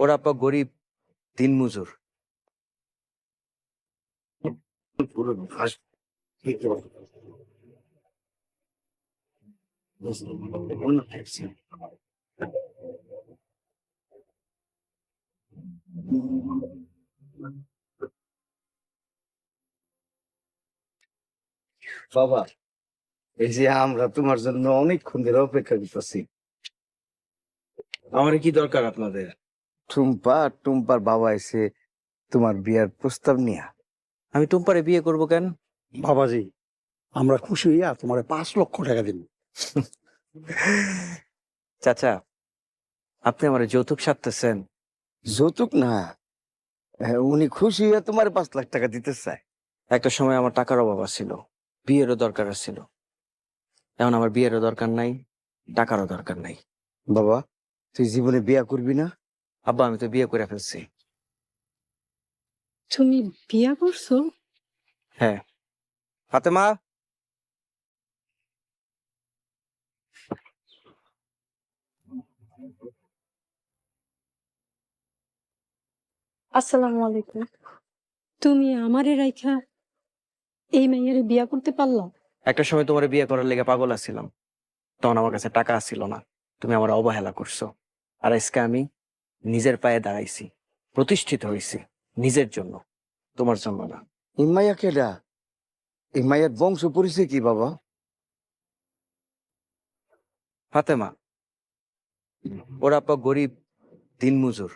ওর আব্বা গরিব দিনমজুর। বাবা, এই যে আমরা তোমার জন্য অনেকক্ষণ ধরে অপেক্ষা করতেছি। আমার কি দরকার আপনাদের? টুম্পার বাবা এসে তোমার বিয়ার প্রস্তাব নিয়া। আমি টুম্পারে বিয়ে করব কেন? বাবাজি, আমরা খুশি হইয়া তোমার 5 লক্ষ টাকা দিব। চাচা, আপনি আমার যৌতুক সাধতেছেন? যৌতুক না, উনি খুশি হইয়া তোমার 5 লাখ টাকা দিতে চায়। একটা সময় আমার টাকার অভাব ছিল, বিয়েরও দরকার ছিল। এখন আমার বিয়েরও দরকার নাই, টাকারও দরকার নাই। বাবা, তুই জীবনে বিয়া করবি না? আব্বা, আমি তো বিয়ে করে ফেলছি। তুমি বিয়া করছো? হ্যাঁ। ফাতেমা, আসসালামু আলাইকুম। তুমি আমারে রাইখা এই মেয়েরে বিয়া করতে পারলা? একটা সময় তোমার বিয়ে করার লেগে পাগল আছিলাম, তখন আমার কাছে টাকা ছিল না। তুমি আমার অবহেলা করছো, আর আজকে আমি নিজের পায়ে দাঁড়াইছি, প্রতিষ্ঠিত হয়েছি নিজের জন্য, তোমার জন্য না। এই মাইয়া কেডা? এই মাইয়ার বংশ পরিচয় কি বাবা? ফাতেমা, ওর আব্বা গরিব দিনমজুর।